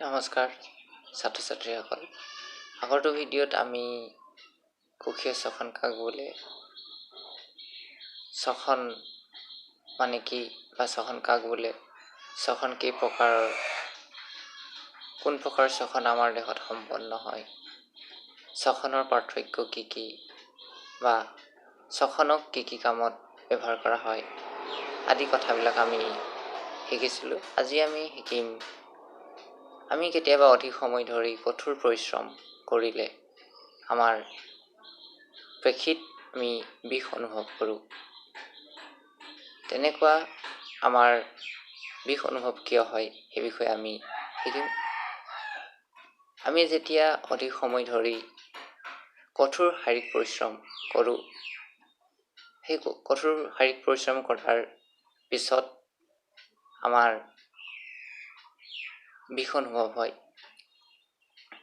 নমস্কাৰ ছাত্ৰ ছাত্ৰীসকল। আগৰটো ভিডিঅ'ত আমি কোষীয় শ্বসন কাক বোলে, শ্বসন মানে কি বা শ্বসন কাক বোলে, শ্বসন কেই প্ৰকাৰৰ, কোন প্ৰকাৰ শ্বসন আমাৰ দেহত সম্পন্ন হয়, শ্বসনৰ পাৰ্থক্য কি কি বা শ্বসনক কি কি কামত ব্যৱহাৰ কৰা হয় আদি কথাবিলাক আমি শিকিছিলোঁ। আজি আমি শিকিম আমি কেতিয়াবা অধিক সময় ধৰি কঠোৰ পৰিশ্ৰম কৰিলে আমাৰ পেশীত আমি বিষ অনুভৱ কৰোঁ। তেনেকুৱা আমাৰ বিষ অনুভৱ কিয় হয় সেই বিষয়ে আমি শিকিম। আমি যেতিয়া অধিক সময় ধৰি কঠোৰ শাৰীৰিক পৰিশ্ৰম কৰোঁ, সেই কঠোৰ শাৰীৰিক পৰিশ্ৰম কৰাৰ পিছত আমাৰ বিষ অনুভৱ হয়।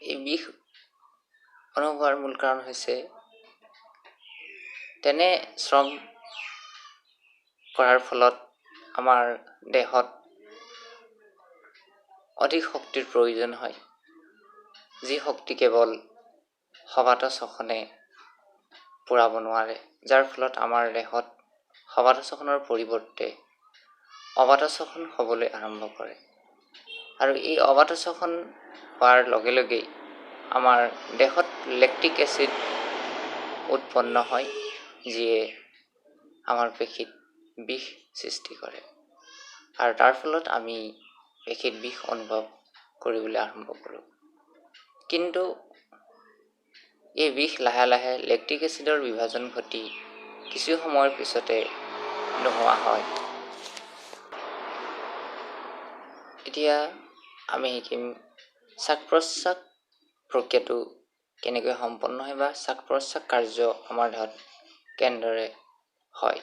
এই বিষ অনুভৱ হোৱাৰ মূল কাৰণ হৈছে তেনে শ্ৰম কৰাৰ ফলত আমাৰ দেহত অধিক শক্তিৰ প্ৰয়োজন হয়, যি শক্তি কেৱল সবাতশ্বসনে পূৰাব নোৱাৰে, যাৰ ফলত আমাৰ দেহত সবাতশ্বসনৰ পৰিৱৰ্তে অবাতশ্বসন হ'বলৈ আৰম্ভ কৰে। আৰু এই অবাতশ্বসন হোৱাৰ লগে লগেই আমাৰ দেহত লেক্টিক এচিড উৎপন্ন হয়, যিয়ে আমাৰ পেশীত বিষ সৃষ্টি কৰে আৰু তাৰ ফলত আমি পেশীত বিষ অনুভৱ কৰিবলৈ আৰম্ভ কৰোঁ। কিন্তু এই বিষ লাহে লাহে লেক্টিক এচিডৰ বিভাজন ঘটি কিছু সময়ৰ পিছতে নোহোৱা হয়। এতিয়া আমি শিকিম শ্বাস প্ৰশ্বাস প্ৰক্ৰিয়াটো কেনেকৈ সম্পন্ন হয় বা শ্বাস প্ৰশ্বাস কাৰ্য আমাৰ দেহত কেনেদৰে হয়।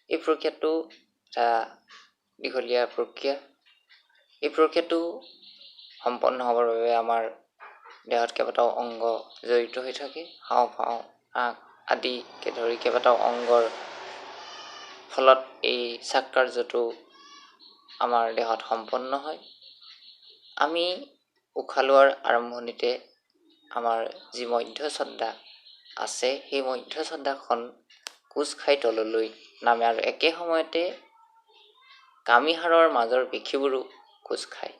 এই প্ৰক্ৰিয়াটো এটা দীঘলীয়া প্ৰক্ৰিয়া। এই প্ৰক্ৰিয়াটো সম্পন্ন হ'বৰ বাবে আমাৰ দেহত কেইবাটাও অংগ জড়িত হৈ থাকে। হাওঁফাওঁ, নাক আদিকে ধৰি কেইবাটাও অংগৰ ফলত এই শ্বাস কাৰ্যটো আমাৰ দেহত সম্পন্ন হয়। আমি উশাহ লোৱাৰ আৰম্ভণিতে আমাৰ যি মধ্যছন্দা আছে, সেই মধ্যছন্দাখন কোচ খাই তললৈ নামে আৰু একে সময়তে কামিহাড়ৰ মাজৰ পেশীবোৰো কোচ খায়।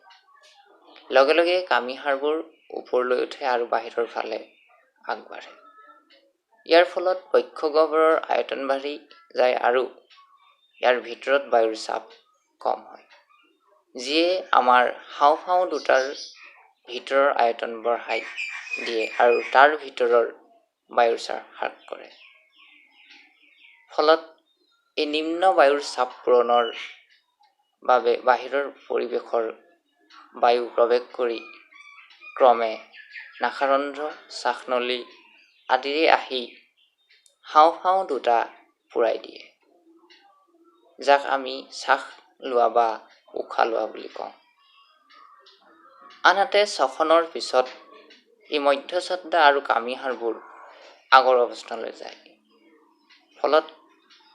লগে লগে কামিহাড়বোৰ ওপৰলৈ উঠে আৰু বাহিৰৰ ফালে আগবাঢ়ে। ইয়াৰ ফলত বক্ষগহ্বৰৰ আয়তন বাঢ়ি যায় আৰু ইয়াৰ ভিতৰত বায়ুৰ চাপ কম হয়, যিয়ে আমাৰ হাওঁফাওঁ দুটাৰ ভিতৰৰ আয়তন বঢ়াই দিয়ে আৰু তাৰ ভিতৰৰ বায়ুৰ চাপ হ্ৰাস কৰে। ফলত এই নিম্ন বায়ুৰ চাপ পূৰণৰ বাবে বাহিৰৰ পৰিৱেশৰ বায়ু প্ৰৱেশ কৰি ক্ৰমে নাসাৰন্ধ্ৰ, শ্বাসনলী আদিৰে আহি হাওঁফাওঁ দুটা পূৰাই দিয়ে, যাক আমি শ্বাস লোৱা বা উশাহ লোৱা বুলি কওঁ। আনহাতে শ্বসনৰ পিছত এই মধ্যছন্দা আৰু কামিহাড়বোৰ আগৰ অৱস্থালৈ যায়। ফলত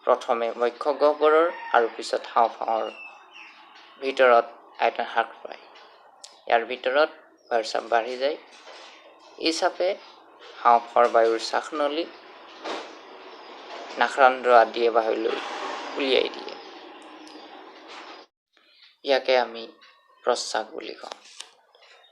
প্ৰথমে বক্ষগহ্বৰৰ আৰু পিছত হাওঁফাওঁৰ ভিতৰত আয়তন হ্ৰাস পায়। ইয়াৰ ভিতৰত বায়ুৰ চাপ বাঢ়ি যায়। এই চাপে হাওঁফাওঁৰ বায়ুৰ শ্বাসনলী, নাসাৰন্ধ্ৰ আদিয়ে বাহিৰলৈ উলিয়াই দিয়ে। ইয়াকে আমি প্ৰশ্বাস বুলি কওঁ।